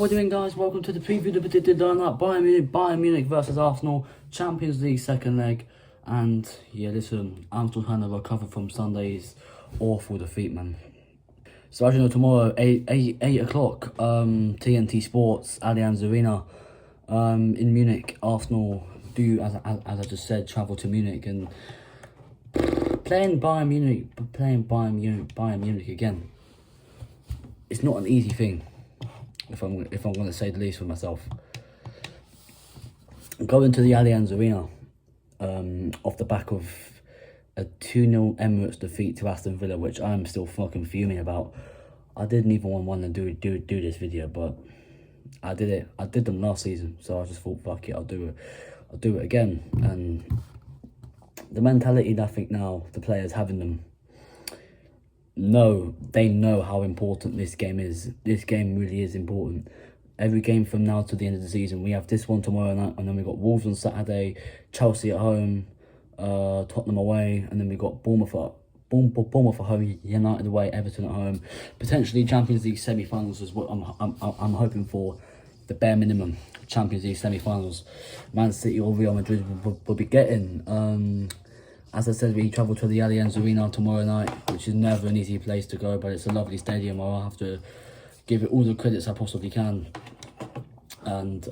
what we're doing, guys? Welcome to the preview of the lineup. Bayern Munich versus Arsenal, Champions League second leg. And yeah, listen, I'm still trying to recover from Sunday's awful defeat, man. So as you know, tomorrow, 8 o'clock, TNT Sports, Allianz Arena, in Munich. Arsenal do, as I just said, travel to Munich, and playing Bayern Munich again. It's not an easy thing, if I'm going to say the least for myself. Going to the Allianz Arena, off the back of a 2-0 Emirates defeat to Aston Villa, which I'm still fucking fuming about. I didn't even want to do this video, but I did it. I did them last season, so I just thought, fuck it, I'll do it again. And the mentality that I think now the players having them, they know how important this game is. This game really is important. Every game from now to the end of the season, we have this one tomorrow night, and then we got Wolves on Saturday, Chelsea at home, Tottenham away, and then we got Bournemouth at home, United away, Everton at home. Potentially Champions League semi-finals is what I'm hoping for. The bare minimum Champions League semi-finals. Man City or Real Madrid will be getting. As I said, we travel to the Allianz Arena tomorrow night, which is never an easy place to go, but it's a lovely stadium. I'll have to give it all the credits I possibly can. And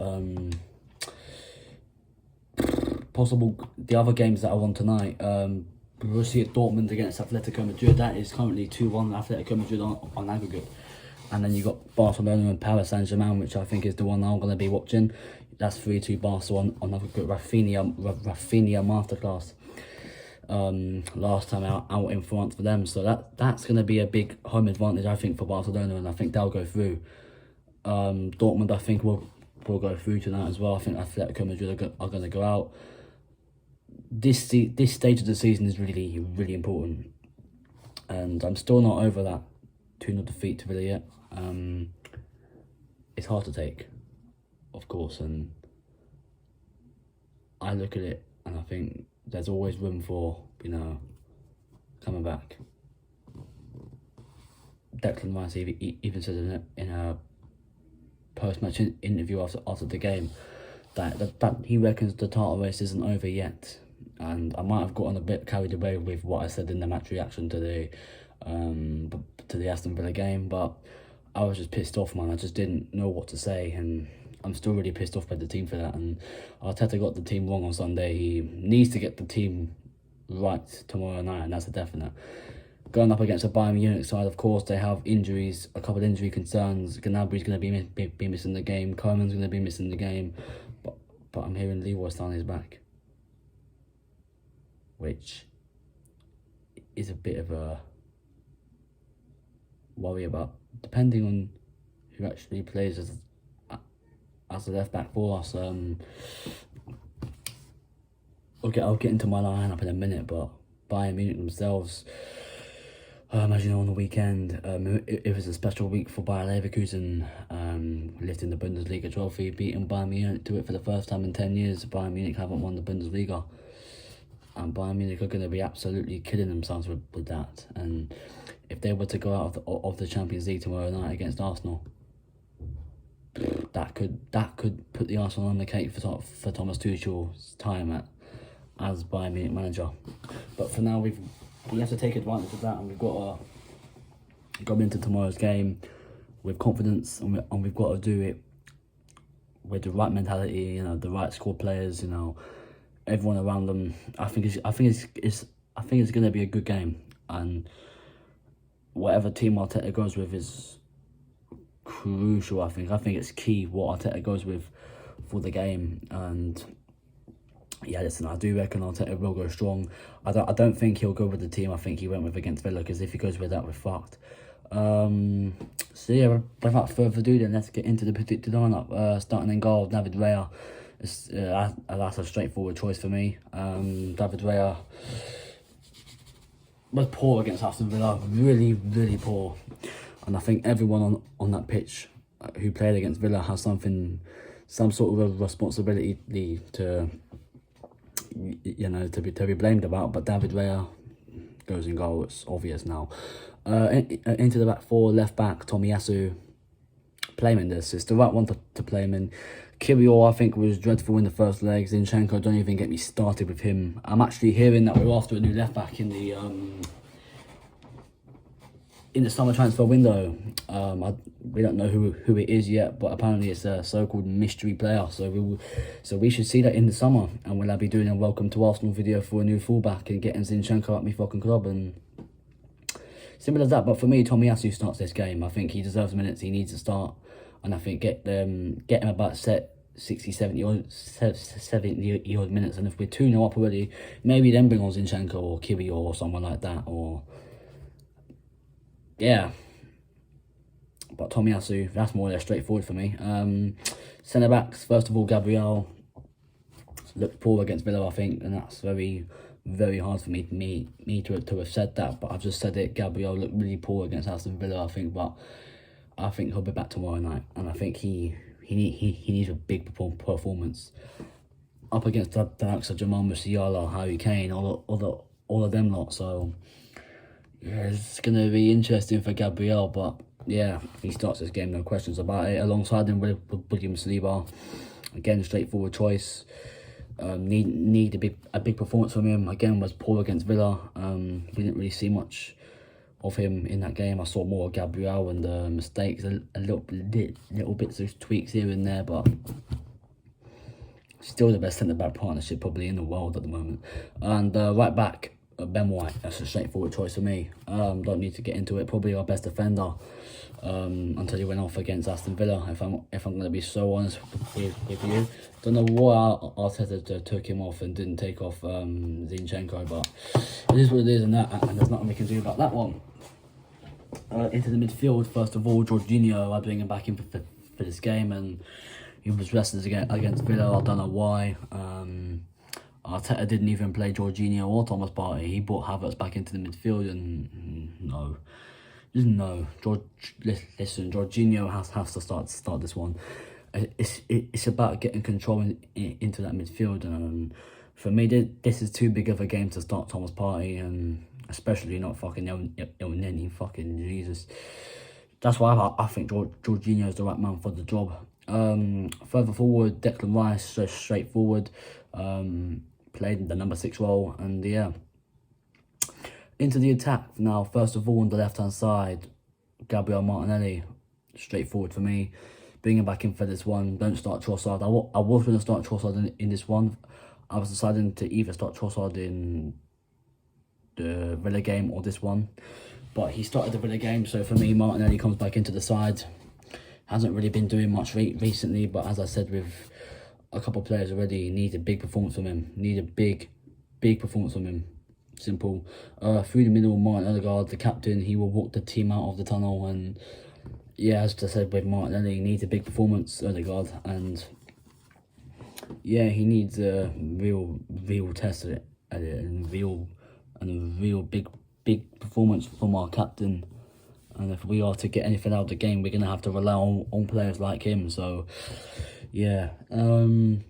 the other games that I want tonight, Borussia Dortmund against Atletico Madrid. That is currently 2-1 Atletico Madrid on aggregate. And then you got Barcelona and Paris Saint-Germain, which I think is the one I'm going to be watching. That's 3-2 Barcelona on aggregate. Rafinha masterclass. Last time out in France for them, so that's going to be a big home advantage, I think, for Barcelona, and I think they'll go through. Dortmund, I think, will go through tonight as well. I think Atletico Madrid are going to go out. This stage of the season is really, really important, and I'm still not over that 2-0 defeat to Villa yet. It's hard to take, of course, and I look at it and I think there's always room for, coming back. Declan Rice even said in a post-match interview after the game that he reckons the title race isn't over yet. And I might have gotten a bit carried away with what I said in the match reaction to the Aston Villa game, but I was just pissed off, man. I just didn't know what to say, and I'm still really pissed off by the team for that. And Arteta got the team wrong on Sunday. He needs to get the team right tomorrow night, and that's a definite. Going up against a Bayern Munich side, of course, they have injuries, a couple of injury concerns. Gnabry's going to be missing the game. Coman's going to be missing the game. But I'm hearing Leroy Sané is back, which is a bit of a worry about, depending on who actually plays as a left back for us. I'll get into my lineup in a minute, but Bayern Munich themselves, as you know, on the weekend, it was a special week for Bayer Leverkusen, lifting the Bundesliga trophy, beating Bayern Munich to it for the first time in 10 years. Bayern Munich haven't won the Bundesliga, and Bayern Munich are going to be absolutely killing themselves with that. And if they were to go out of the Champions League tomorrow night against Arsenal, that could put the Arsenal on the cake for Thomas Tuchel's time as Bayern Munich manager. But for now, we have to take advantage of that, and we've got to go into tomorrow's game with confidence, and we've got to do it with the right mentality, the right squad players, everyone around them. I think it's going to be a good game, and whatever team Arteta goes with is crucial. I think it's key what Arteta goes with for the game. And yeah, listen, I do reckon Arteta will go strong. I don't think he'll go with the team I think he went with against Villa, because if he goes with that, we're fucked. So yeah, without further ado, then let's get into the predicted lineup. Starting in goal, David Raya. That's a straightforward choice for me. David Raya was poor against Aston Villa, really, really poor. And I think everyone on that pitch who played against Villa has some sort of a responsibility to be blamed about. But David Raya goes in goal. It's obvious now. Into the back four, left back Tomiyasu, play him in this. It's the right one to play him in. Kirill, I think, was dreadful in the first leg. Zinchenko, don't even get me started with him. I'm actually hearing that we're after a new left back in the summer transfer window. We don't know who it is yet, but apparently it's a so-called mystery player. So we should see that in the summer, and we'll be doing a welcome to Arsenal video for a new fullback and getting Zinchenko at me fucking club, and simple as that. But for me, Tomiyasu starts this game. I think he deserves minutes. He needs to start, and I think get him about 60, 70 odd minutes. And if we're 2-0 up already, maybe then bring on Zinchenko or Kirill or someone like that, or yeah. But Tomiyasu, that's more or less straightforward for me. Centre backs, first of all, Gabriel looked poor against Villa, I think, and that's very, very hard for me to have said that. But I've just said it. Gabriel looked really poor against Aston Villa, I think, but I think he'll be back tomorrow night, and I think he needs a big performance up against the likes of Jamal Musiala, Harry Kane, all of them lot. So yeah, it's gonna be interesting for Gabriel, but yeah, he starts this game, no questions about it. Alongside him with William Saliba, again, straightforward choice. Need a big performance from him. Again, was poor against Villa. We didn't really see much of him in that game. I saw more of Gabriel and mistakes, a little bits of tweaks here and there, but still the best centre-back partnership probably in the world at the moment. And right back, Ben White, that's a straightforward choice for me. Don't need to get into it. Probably our best defender until he went off against Aston Villa. If I'm going to be so honest with you, don't know why Arteta took him off and didn't take off Zinchenko, but it is what it is, and there's nothing we can do about that one. Into the midfield, first of all, Jorginho, I bring him back in for this game, and he was restless against Villa. I don't know why. Arteta didn't even play Jorginho or Thomas Partey. He brought Havertz back into the midfield, and no. Listen, Jorginho has to start this one. It's about getting control into that midfield, and for me, this is too big of a game to start Thomas Partey, and especially not fucking El Neni, fucking Jesus. That's why I think Jorginho is the right man for the job. Further forward, Declan Rice, so straightforward. Played the number 6 role, and yeah. Into the attack now, first of all, on the left-hand side, Gabriel Martinelli, straightforward for me. Bring him back in for this one. Don't start Trossard. I was going to start Trossard in this one. I was deciding to either start Trossard in the Villa game or this one, but he started the Villa game, so for me, Martinelli comes back into the side. Hasn't really been doing much recently, but as I said with a couple of players already, need a big performance from him. Need a big performance from him. Simple. Through the middle, Martin Odegaard, the captain, he will walk the team out of the tunnel, and yeah, as I said with Martinelli, he needs a big performance, Odegaard, and yeah, he needs a real test at it, and a real big performance from our captain. And if we are to get anything out of the game, we're gonna have to rely on players like him. So yeah. On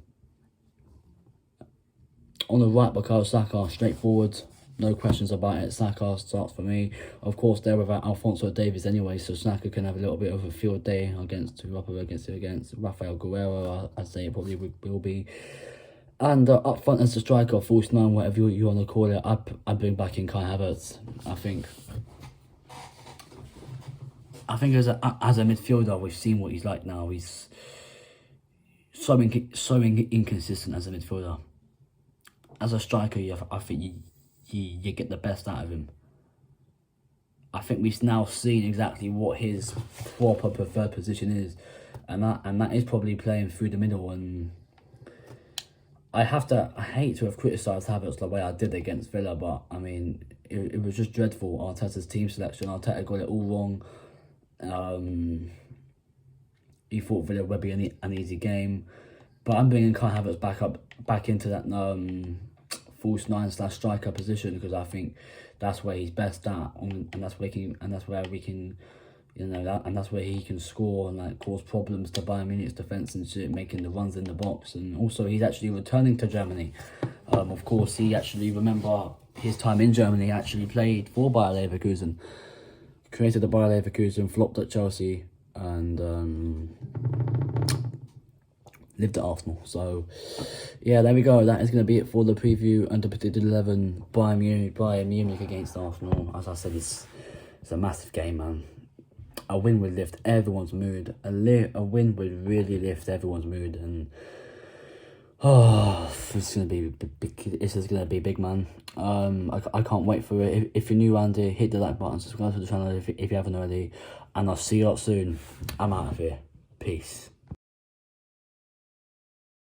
the right, Bukayo Saka, straightforward, no questions about it. Saka starts for me. Of course, they're without Alphonso Davies anyway, so Saka can have a little bit of a field day against Rafael Guerrero. I'd say it probably will be. And up front as the striker, false nine, whatever you want to call it, I bring back in Kai Havertz. I think as a midfielder, we've seen what he's like now. He's so inconsistent as a midfielder. As a striker, I think you get the best out of him. I think we've now seen exactly what his proper preferred position is, and that is probably playing through the middle. And I hate to have criticised Havertz the way I did against Villa, but I mean, it was just dreadful. Arteta's team selection, Arteta got it all wrong. He thought Villa would be an easy game, but I'm bringing Kai Havertz back into that false 9/striker position, because I think that's where he's best at, and that's where we can, and that's where he can score and like cause problems to Bayern Munich's defence and shit, making the runs in the box. And also, he's actually returning to Germany. Of course, he actually, remember his time in Germany, actually played for Bayer Leverkusen, created the Bayer Leverkusen, flopped at Chelsea, and lived at Arsenal. So yeah, there we go. That is going to be it for the preview and the predicted 11 Bayern Munich against Arsenal. As I said, it's a massive game, man. A win would lift everyone's mood. A win would really lift everyone's mood, and it's gonna be big. This is gonna be big, man. I can't wait for it. If you're new around here, hit the like button, subscribe to the channel if you haven't already, and I'll see you all soon. I'm out of here. Peace.